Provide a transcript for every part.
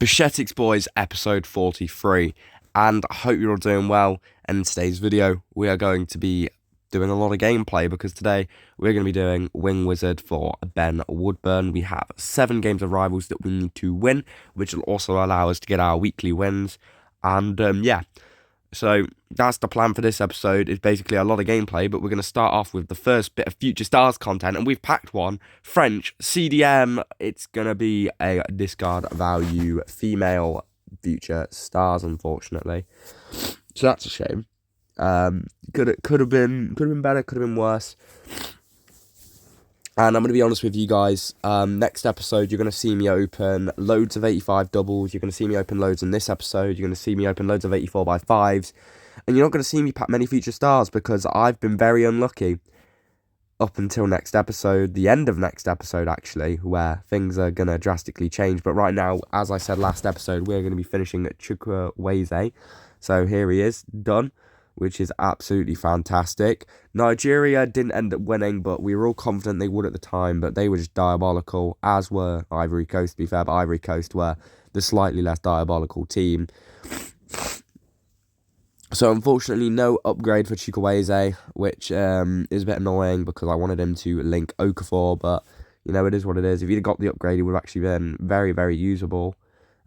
Bajcetics boys, episode 43, and I hope you're all doing well. And in today's video, we are going to be doing a lot of gameplay because today we're going to be doing Wing Wizard for Ben Woodburn. We have 7 games of rivals that we need to win, which will also allow us to get our weekly wins. And so that's the plan for this episode. It's basically a lot of gameplay, but we're going to start off with the first bit of Future Stars content, and we've packed one. French, CDM, it's going to be a discard value female Future Stars, unfortunately. So that's a shame. Could have been better, could have been worse. And I'm going to be honest with you guys, next episode you're going to see me open loads of 85 doubles, you're going to see me open loads in this episode, you're going to see me open loads of 84 by 5s, and you're not going to see me pack many Future Stars because I've been very unlucky up until next episode, the end of next episode actually, where things are going to drastically change. But right now, as I said last episode, we're going to be finishing at Chukwueze, so here he is, done, which is absolutely fantastic. Nigeria didn't end up winning, but we were all confident they would at the time, but they were just diabolical, as were Ivory Coast, to be fair, but Ivory Coast were the slightly less diabolical team. So unfortunately, no upgrade for Chukwueze, which is a bit annoying because I wanted him to link Okafor, but, you know, it is what it is. If he'd have got the upgrade, he would have actually been very, very usable.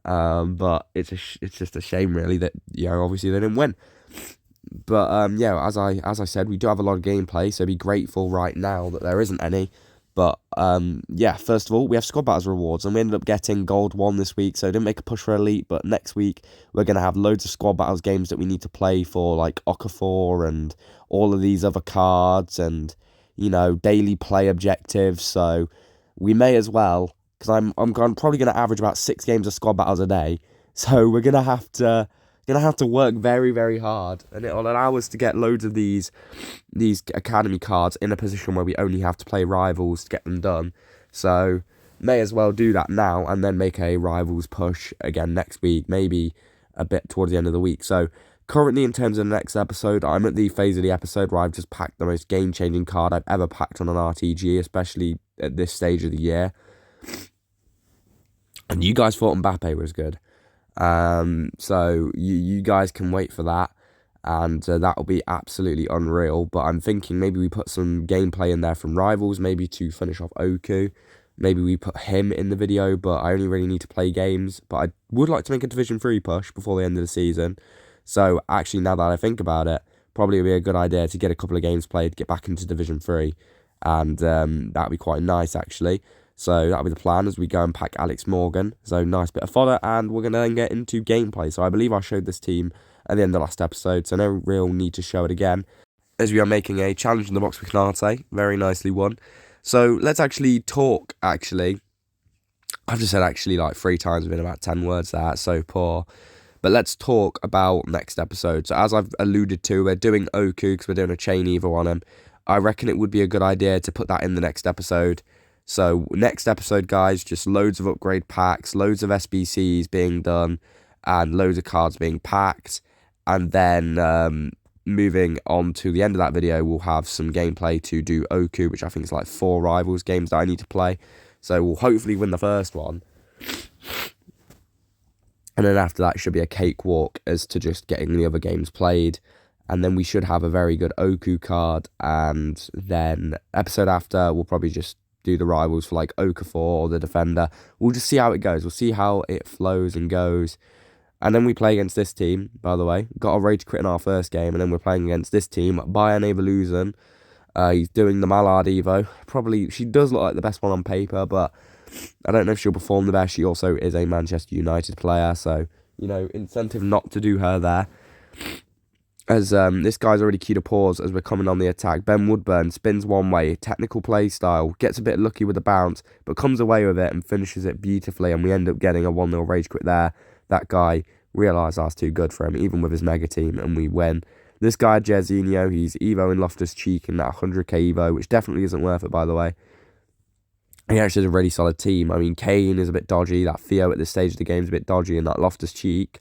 But it's just a shame, really, that, you know, obviously they didn't win. But yeah, as I said, we do have a lot of gameplay, so be grateful right now that there isn't any. But yeah, first of all, we have squad battles rewards, and we ended up getting gold 1 this week, so didn't make a push for elite. But next week we're gonna have loads of squad battles games that we need to play for, like Okafor and all of these other cards, and, you know, daily play objectives. So we may as well, because I'm probably gonna average about 6 games of squad battles a day. So we're gonna have to work very, very hard, and it'll allow us to get loads of these academy cards in a position where we only have to play rivals to get them done. So may as well do that now and then make a rivals push again next week, maybe a bit towards the end of the week. So currently, in terms of the next episode, I'm at the phase of the episode where I've just packed the most game-changing card I've ever packed on an RTG, especially at this stage of the year. And you guys thought Mbappe was good. So you guys can wait for that, and that will be absolutely unreal. But I'm thinking maybe we put some gameplay in there from rivals, maybe to finish off Oku. Maybe we put him in the video, but I only really need to play games. But I would like to make a Division 3 push before the end of the season. So actually, now that I think about it, probably would be a good idea to get a couple of games played, get back into Division 3, and that'd be quite nice actually. So that'll be the plan as we go and pack Alex Morgan. So nice bit of fodder, and we're going to then get into gameplay. So I believe I showed this team at the end of last episode, so no real need to show it again, as we are making a challenge in the box with Knate. Very nicely won. So let's actually talk, actually. I've just said actually like 3 times within about 10 words there. That's so poor. But let's talk about next episode. So as I've alluded to, we're doing Oku because we're doing a chain Evo on him. I reckon it would be a good idea to put that in the next episode. So next episode, guys, just loads of upgrade packs, loads of SBCs being done, and loads of cards being packed. And then moving on to the end of that video, we'll have some gameplay to do Oku, which I think is like 4 rivals games that I need to play. So we'll hopefully win the first one. And then after that should be a cakewalk as to just getting the other games played. And then we should have a very good Oku card. And then episode after, we'll probably just do the rivals for like Okafor or the defender. We'll just see how it goes. We'll see how it flows and goes. And then we play against this team, by the way. Got a rage crit in our first game, and then we're playing against this team, Bayern Evolution. He's doing the Mallard Evo. Probably, she does look like the best one on paper, but I don't know if she'll perform the best. She also is a Manchester United player, so, you know, incentive not to do her there. As this guy's already keyed a pause as we're coming on the attack. Ben Woodburn spins one way, technical play style, gets a bit lucky with the bounce, but comes away with it and finishes it beautifully, and we end up getting a 1-0 rage quit there. That guy realised I was too good for him, even with his mega team, and we win. This guy, Jerzinho, he's Evo in Loftus-Cheek in that 100k Evo, which definitely isn't worth it, by the way. He actually has a really solid team. I mean, Kane is a bit dodgy, that Theo at this stage of the game is a bit dodgy, and that Loftus-Cheek,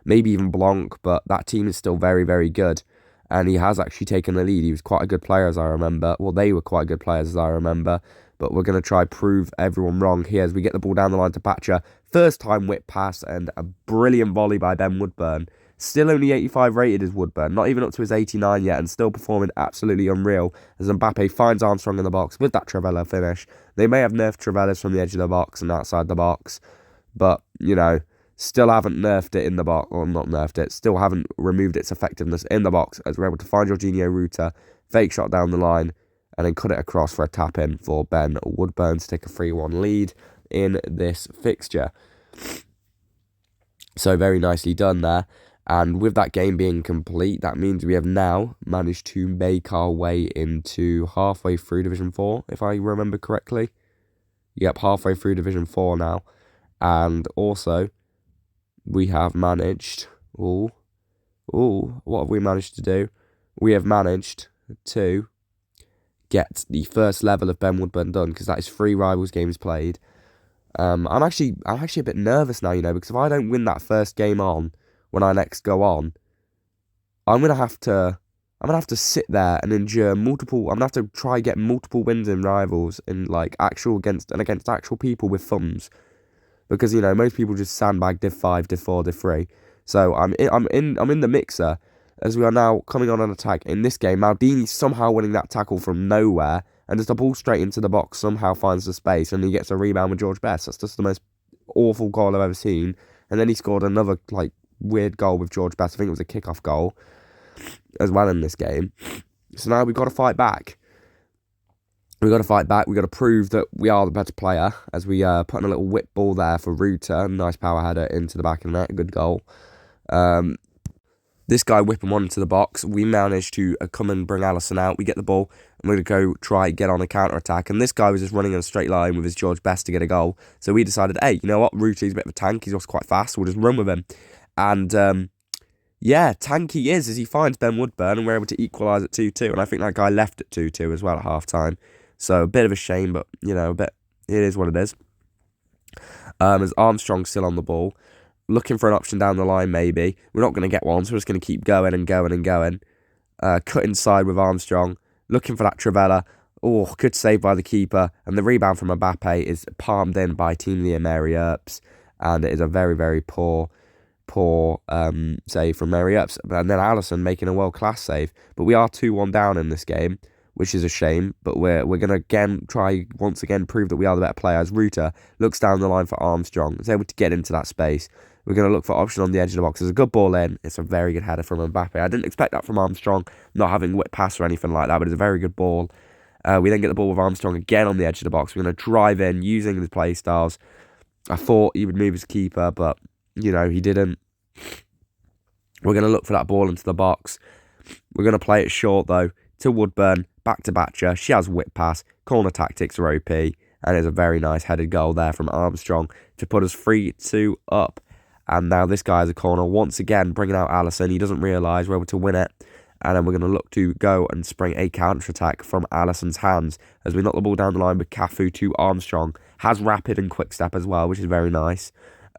maybe even Blanc, but that team is still very, very good. And he has actually taken the lead. He was quite a good player, as I remember. Well, they were quite good players, as I remember. But we're going to try prove everyone wrong here as we get the ball down the line to Batcher. First time whip pass and a brilliant volley by Ben Woodburn. Still only 85 rated is Woodburn, not even up to his 89 yet, and still performing absolutely unreal as Mbappe finds Armstrong in the box with that Trivela finish. They may have nerfed Trivelas from the edge of the box and outside the box, but, still haven't nerfed it in the box, or not nerfed it, still haven't removed its effectiveness in the box, as we're able to find Jorginho Ruta, fake shot down the line, and then cut it across for a tap-in for Ben Woodburn to take a 3-1 lead in this fixture. So very nicely done there. And with that game being complete, that means we have now managed to make our way into halfway through Division 4, if I remember correctly. Yep, halfway through Division 4 now. And also, we have managed... what have we managed to do? We have managed to get the first level of Ben Woodburn done, because that is 3 Rivals games played. I'm actually a bit nervous now, because if I don't win that first game on, when I next go on, I'm gonna have to sit there and endure multiple. I'm gonna have to try get multiple wins in Rivals in against actual people with thumbs, because most people just sandbag Div 5, Div 4, Div 3. So I'm in the mixer, as we are now coming on an attack in this game. Maldini somehow winning that tackle from nowhere, and just a ball straight into the box, somehow finds the space, and he gets a rebound with George Best. That's just the most awful goal I've ever seen. And then he scored another weird goal with George Best. I think it was a kickoff goal as well in this game. So now we've got to fight back. We've got to fight back. We've got to prove that we are the better player, as we put in a little whip ball there for Ruta. Nice power header into the back of the net. Good goal. This guy whipping one into the box. We managed to come and bring Alisson out. We get the ball, and we're going to go try get on a counter-attack. And this guy was just running in a straight line with his George Best to get a goal. So we decided, hey, you know what? Ruta's a bit of a tank. He's also quite fast. We'll just run with him. And, tank he is, as he finds Ben Woodburn, and we're able to equalise at 2-2. And I think that guy left at 2-2 as well at half-time. So a bit of a shame, but, it is what it is. As Armstrong's still on the ball, looking for an option down the line, maybe. We're not going to get one, so we're just going to keep going and going and going. Cut inside with Armstrong, looking for that Trivela. Oh, good save by the keeper. And the rebound from Mbappe is palmed in by Team Leah Mary Earps. And it is a very, very poor save from Mary Earps. And then Alisson making a world-class save. But we are 2-1 down in this game, which is a shame. But we're going to once again prove that we are the better player, as Ruta looks down the line for Armstrong. Is able to get into that space. We're going to look for option on the edge of the box. There's a good ball in. It's a very good header from Mbappe. I didn't expect that from Armstrong, not having whip pass or anything like that, but it's a very good ball. We then get the ball with Armstrong again on the edge of the box. We're going to drive in using his play styles. I thought he would move his keeper, but, he didn't. We're going to look for that ball into the box. We're going to play it short, though, to Woodburn, back to Batcher. She has whip pass. Corner tactics are OP. And there's a very nice headed goal there from Armstrong to put us 3-2 up. And now this guy has a corner once again, bringing out Alisson. He doesn't realise we're able to win it. And then we're going to look to go and spring a counter-attack from Alisson's hands as we knock the ball down the line with Cafu to Armstrong. Has rapid and quick step as well, which is very nice.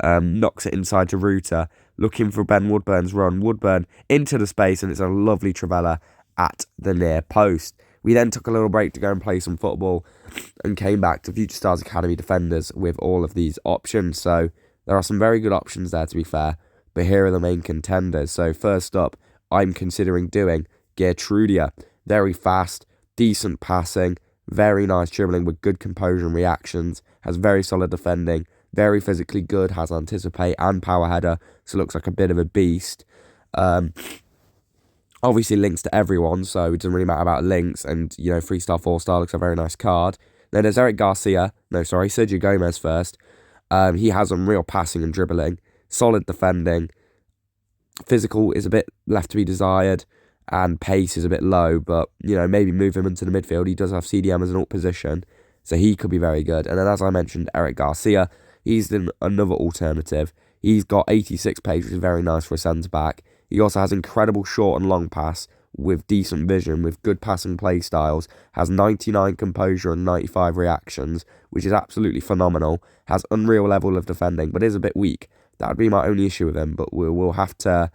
Knocks it inside to Ruta, looking for Ben Woodburn's run. Woodburn into the space, and it's a lovely Trivela at the near post. We then took a little break to go and play some football and came back to Future Stars Academy defenders with all of these options. So there are some very good options there, to be fair, but here are the main contenders. So first up, I'm considering doing Gertrudia. Very fast, decent passing, very nice dribbling with good composure and reactions, has very solid defending, very physically good, has anticipate and power header, so looks like a bit of a beast. Obviously links to everyone, so it doesn't really matter about links, and 3-star, 4-star looks a very nice card. Then there's Sergio Gomez first. He has some real passing and dribbling, solid defending, physical is a bit left to be desired, and pace is a bit low, but, maybe move him into the midfield. He does have CDM as an alt position, so he could be very good. And then, as I mentioned, Eric Garcia, he's another alternative. He's got 86 pace, which is very nice for a centre-back. He also has incredible short and long pass with decent vision, with good passing play styles, has 99 composure and 95 reactions, which is absolutely phenomenal, has unreal level of defending, but is a bit weak. That would be my only issue with him, but we'll have to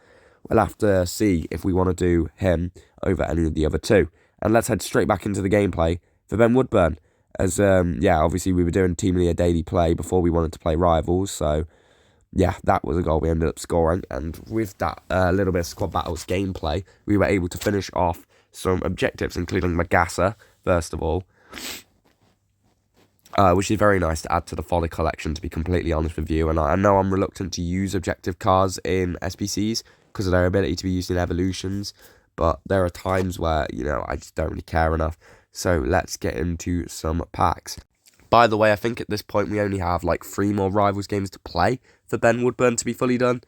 see if we want to do him over any of the other two. And let's head straight back into the gameplay for Ben Woodburn. as yeah, obviously we were doing Team of the Year daily play before we wanted to play rivals, so yeah, that was a goal we ended up scoring. And with that little bit of Squad Battles gameplay, we were able to finish off some objectives, including Magassa, first of all, which is very nice to add to the Folly collection, to be completely honest with you. And I know I'm reluctant to use objective cards in SBCs because of their ability to be used in evolutions, but there are times where, you know, I just don't really care enough. So let's get into some packs. By the way, I think at this point we only have like 3 more Rivals games to play for Ben Woodburn to be fully done.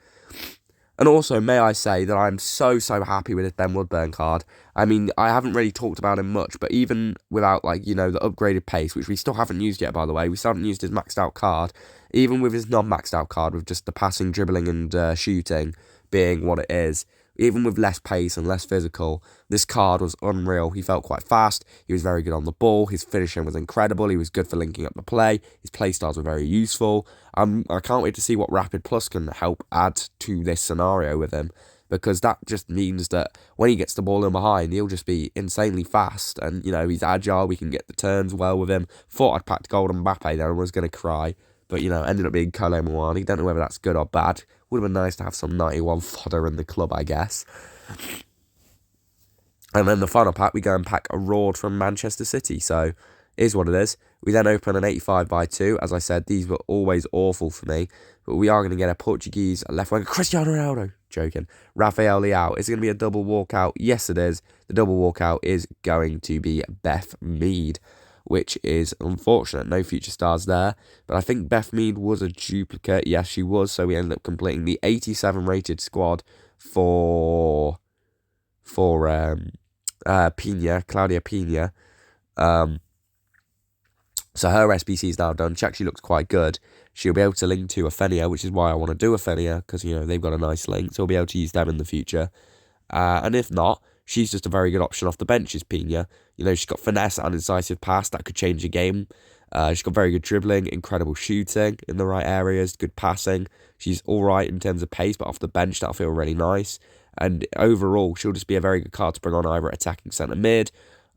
And also, may I say that I'm so happy with this Ben Woodburn card. I mean, I haven't really talked about him much, but even without, like, you know, the upgraded pace, which we still haven't used yet, by the way, we still haven't used his maxed out card, even with his non-maxed out card, with just the passing, dribbling, and shooting being what it is, even with less pace and less physical, this card was unreal. He felt quite fast, he was very good on the ball, his finishing was incredible, he was good for linking up the play, his play styles were very useful. I can't wait to see what Rapid Plus can help add to this scenario with him, because that just means that when he gets the ball in behind, he'll just be insanely fast, and, you know, he's agile, we can get the turns well with him. Thought I'd packed Golden Mbappe there and was going to cry, but, you know, ended up being Kolo Muani. Don't know whether that's good or bad. Would have been nice to have some 91 fodder in the club, I guess. And then the final pack, we go and pack a Roared from Manchester City. So, is what it is. We then open an 85x2. As I said, these were always awful for me. But we are going to get a Portuguese left winger, Cristiano Ronaldo. Joking. Rafael Leao. Is it going to be a double walkout? Yes, it is. The double walkout is going to be Beth Mead, which is unfortunate. No future stars there. But I think Beth Mead was a duplicate. Yes, she was. So we ended up completing the 87 rated squad for Pina, Claudia Pina. So her SBC is now done. She actually looks quite good. She'll be able to link to Athenia, which is why I want to do Athenia, because, you know, they've got a nice link, so we'll be able to use them in the future. And if not, she's just a very good option off the bench, is Pina. You know, she's got finesse and incisive pass that could change the game. She's got very good dribbling, incredible shooting in the right areas, good passing. She's all right in terms of pace, but off the bench, that'll feel really nice. And overall, she'll just be a very good card to bring on either attacking centre mid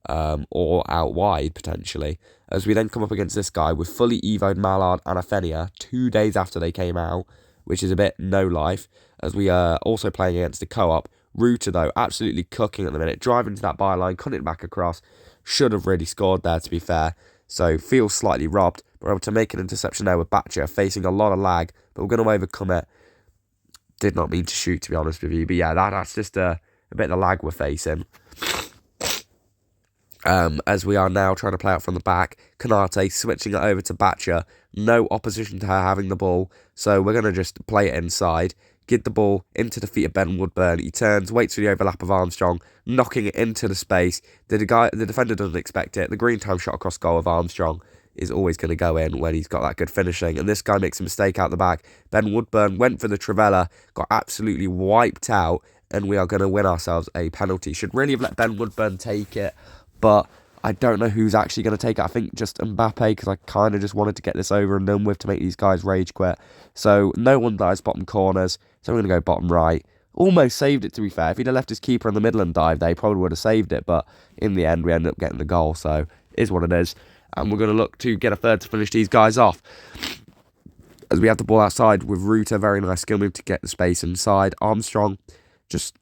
or out wide, potentially. As we then come up against this guy with fully evoed Mallard and Athenia 2 days after they came out, which is a bit no life, as we are also playing against the co-op. Ruta, though, absolutely cooking at the minute, driving to that byline, cutting it back across. Should have really scored there, to be fair. So, feels slightly robbed. But we're able to make an interception there with Batcher, facing a lot of lag, but we're going to overcome it. Did not mean to shoot, to be honest with you. But yeah, that's just a bit of the lag we're facing. As we are now trying to play out from the back, Kanate switching it over to Batcher. No opposition to her having the ball, so we're going to just play it inside. Get the ball into the feet of Ben Woodburn. He turns, waits for the overlap of Armstrong, knocking it into the space. The defender doesn't expect it. The green time shot across goal of Armstrong is always going to go in when he's got that good finishing. And this guy makes a mistake out the back. Ben Woodburn went for the Trivella, got absolutely wiped out, and we are going to win ourselves a penalty. Should really have let Ben Woodburn take it, but I don't know who's actually going to take it. I think just Mbappe, because I kind of just wanted to get this over and done with to make these guys rage quit. So no one dives bottom corners, so I'm going to go bottom right. Almost saved it, to be fair. If he'd have left his keeper in the middle and dived there, he probably would have saved it, but in the end we ended up getting the goal, so it is what it is. And we're going to look to get a third to finish these guys off. As we have the ball outside with Ruta, very nice skill move to get the space inside. Armstrong, just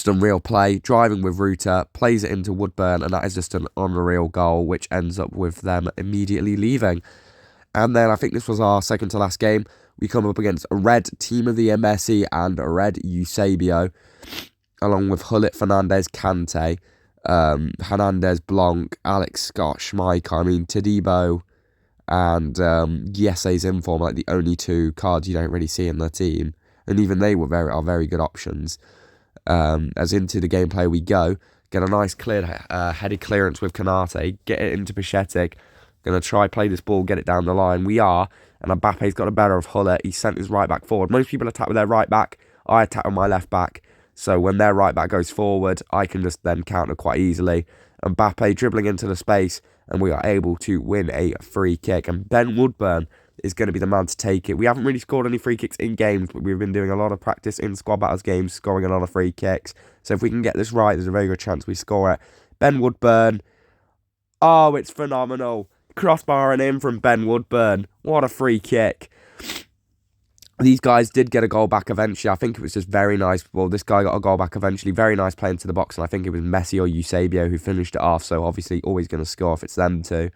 unreal play, driving with Ruta, plays it into Woodburn, and that is just an unreal goal, which ends up with them immediately leaving. And then I think this was our second to last game. We come up against a red Team of the Year Messi and a red Eusebio, along with Hullet, Fernandez, Kante, Hernandez, Blanc, Alex Scott, Schmeichel, I mean, Todibo, and Yesse's Inform, like the only 2 cards you don't really see in the team. And even they are very good options. As into the gameplay we go, get a nice cleared headed clearance with Kanate, get it into Bajcetics, going to try play this ball, get it down the line. We are, and Mbappe's got a better of Hullet. He sent his right back forward. Most people attack with their right back. I attack with my left back. So when their right back goes forward, I can just then counter quite easily. Mbappe dribbling into the space, and we are able to win a free kick. And Ben Woodburn is going to be the man to take it. We haven't really scored any free kicks in games, but we've been doing a lot of practice in squad battles games, scoring a lot of free kicks. So if we can get this right, there's a very good chance we score it. Ben Woodburn, Oh, it's phenomenal. Crossbarring in from Ben Woodburn. What a free kick. These guys did get a goal back eventually. I think it was just very nice. Well, this guy got a goal back eventually. Very nice play into the box. And I think it was Messi or Eusebio who finished it off. So obviously always going to score if it's them two.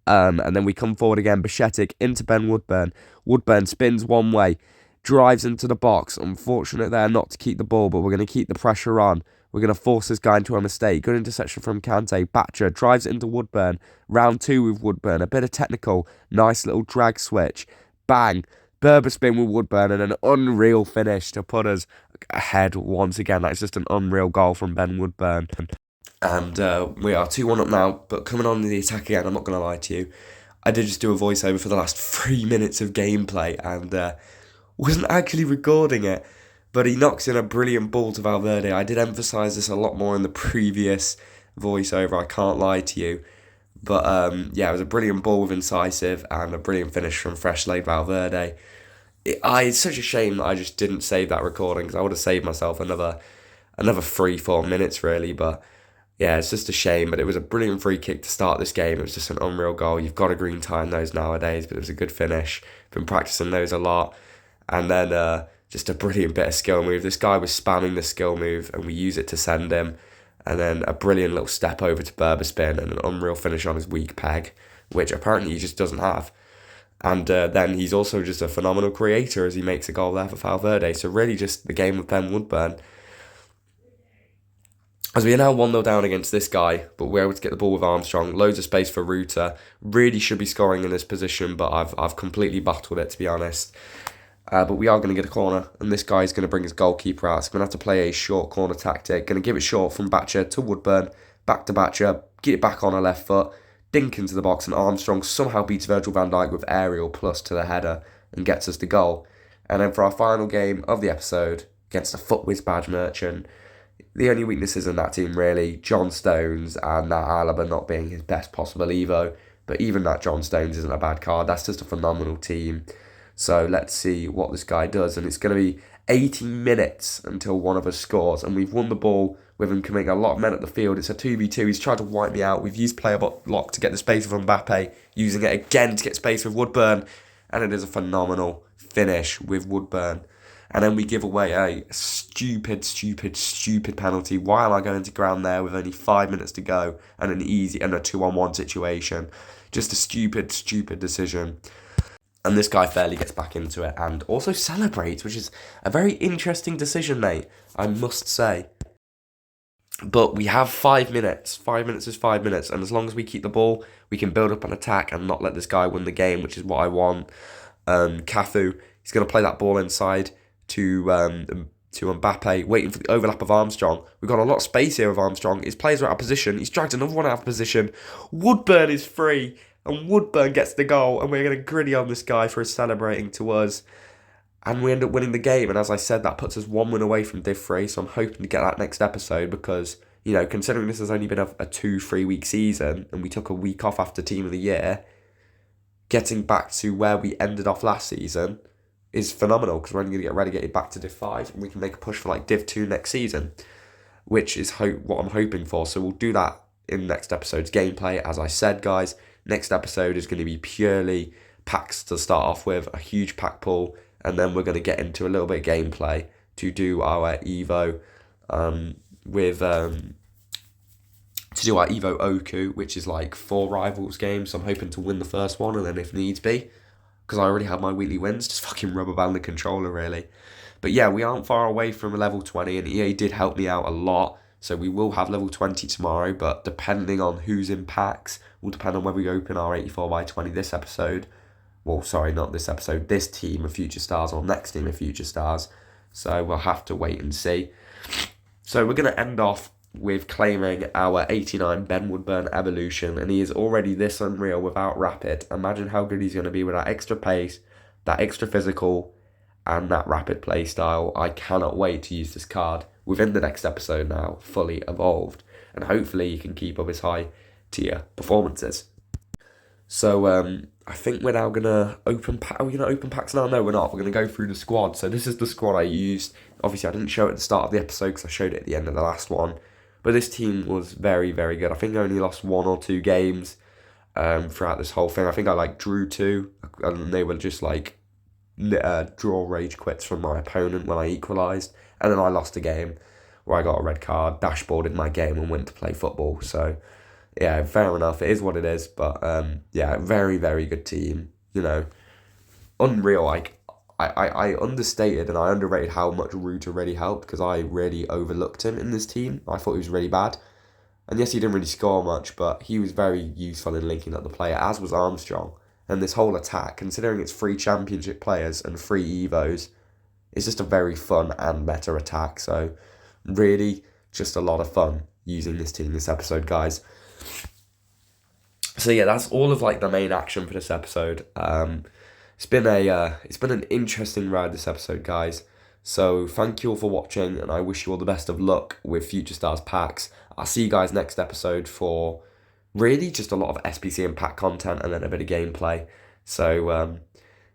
And then we come forward again. Bajcetic into Ben Woodburn. Woodburn spins one way. Drives into the box. Unfortunate there not to keep the ball. But we're going to keep the pressure on. We're going to force this guy into a mistake. Good interception from Kante. Batcher drives it into Woodburn. Round two with Woodburn. A bit of technical. Nice little drag switch. Bang. Berber spin with Woodburn and an unreal finish to put us ahead once again. That's just an unreal goal from Ben Woodburn. And we are 2-1 up now, but coming on the attack again, I'm not going to lie to you. I did just do a voiceover for the last 3 minutes of gameplay and wasn't actually recording it. But he knocks in a brilliant ball to Valverde. I did emphasise this a lot more in the previous voiceover, I can't lie to you. But yeah, it was a brilliant ball with incisive and a brilliant finish from fresh laid Valverde. It's such a shame that I just didn't save that recording because I would have saved myself another 3-4 minutes really. But yeah, it's just a shame. But it was a brilliant free kick to start this game. It was just an unreal goal. You've got a green tie in those nowadays, but it was a good finish. Been practicing those a lot. And then just a brilliant bit of skill move. This guy was spamming the skill move and we use it to send him. And then a brilliant little step over to Berber spin and an unreal finish on his weak peg, which apparently he just doesn't have. And then he's also just a phenomenal creator as he makes a goal there for Valverde. So really just the game with Ben Woodburn. As we are now 1-0 down against this guy, but we're able to get the ball with Armstrong. Loads of space for Ruta. Really should be scoring in this position, but I've completely bottled it, to be honest. But we are going to get a corner, and this guy is going to bring his goalkeeper out. So we're going to have to play a short corner tactic. Going to give it short from Batcher to Woodburn, back to Batcher, get it back on her left foot, dink into the box, and Armstrong somehow beats Virgil van Dijk with aerial plus to the header and gets us the goal. And then for our final game of the episode, against the Footwiz badge merchant, the only weaknesses in that team really, John Stones and that Alaba not being his best possible Evo. But even that John Stones isn't a bad card. That's just a phenomenal team. So let's see what this guy does. And it's going to be 80 minutes until one of us scores. And we've won the ball with him coming a lot of men at the field. It's a 2v2. He's tried to wipe me out. We've used player lock to get the space with Mbappe. Using it again to get space with Woodburn. And it is a phenomenal finish with Woodburn. And then we give away a stupid penalty. Why am I going to ground there with only 5 minutes to go and a 2-on-1 situation? Just a stupid decision. And this guy fairly gets back into it and also celebrates, which is a very interesting decision, mate, I must say. But we have 5 minutes. 5 minutes is 5 minutes. And as long as we keep the ball, we can build up an attack and not let this guy win the game, which is what I want. Cafu, he's going to play that ball inside to Mbappe, waiting for the overlap of Armstrong. We've got a lot of space here with Armstrong. His players are out of position. He's dragged another one out of position. Woodburn is free. And Woodburn gets the goal, and we're going to gritty on this guy for his celebrating to us. And we end up winning the game. And as I said, that puts us 1 win away from Div 3. So I'm hoping to get that next episode because, you know, considering this has only been a 2-3 week season and we took a week off after Team of the Year, getting back to where we ended off last season is phenomenal because we're only going to get relegated back to Div 5 and we can make a push for like Div 2 next season, which is what I'm hoping for. So we'll do that in next episode's gameplay. As I said, guys, next episode is going to be purely packs to start off with, a huge pack pool, and then we're going to get into a little bit of gameplay to do our Evo to do our Evo Oku, which is like 4 rivals games. So I'm hoping to win the first one, and then if needs be, because I already have my weekly wins, just fucking rubber band the controller really. But yeah, we aren't far away from a level 20, and EA did help me out a lot. So we will have level 20 tomorrow, but depending on who's in packs, will depend on whether we open our 84 by 20 this episode. Well, sorry, not this episode, this team of Future Stars or next team of Future Stars. So we'll have to wait and see. So we're going to end off with claiming our 89 Ben Woodburn evolution, and he is already this unreal without rapid. Imagine how good he's going to be with that extra pace, that extra physical, and that rapid play style. I cannot wait to use this card within the next episode now, fully evolved, and hopefully he can keep up his high tier performances. So I think we're now gonna open. Are we gonna open packs now? No, we're not. We're gonna go through the squad. So this is the squad I used. Obviously, I didn't show it at the start of the episode because I showed it at the end of the last one. But this team was very, very good. I think I only lost 1 or 2 games throughout this whole thing. I think I drew 2, and they were just draw rage quits from my opponent when I equalised, and then I lost a game where I got a red card, dashboarded my game, and went to play football. So yeah, fair enough. It is what it is. But yeah, very, very good team. Unreal. I understated and I underrated how much Ruta really helped, because I really overlooked him in this team. I thought he was really bad. And yes, he didn't really score much, but he was very useful in linking up the player, as was Armstrong. And this whole attack, considering it's 3 championship players and 3 Evos, it's just a very fun and meta attack. So really just a lot of fun using this team this episode, guys. So yeah, that's all of the main action for this episode. It's been an interesting ride this episode, guys. So thank you all for watching, and I wish you all the best of luck with Future Stars packs. I'll see you guys next episode for really just a lot of SPC and pack content, and then a bit of gameplay. So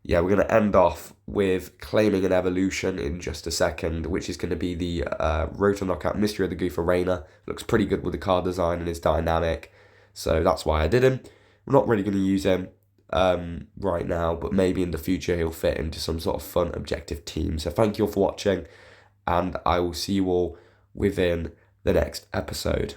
yeah, we're going to end off with claiming an evolution in just a second, which is going to be the Roto Knockout Mystery of the Goof Arena. Looks pretty good with the card design and is dynamic, so that's why I did him. We're not really going to use him right now, but maybe in the future he'll fit into some sort of fun objective team. So thank you all for watching, and I will see you all within the next episode.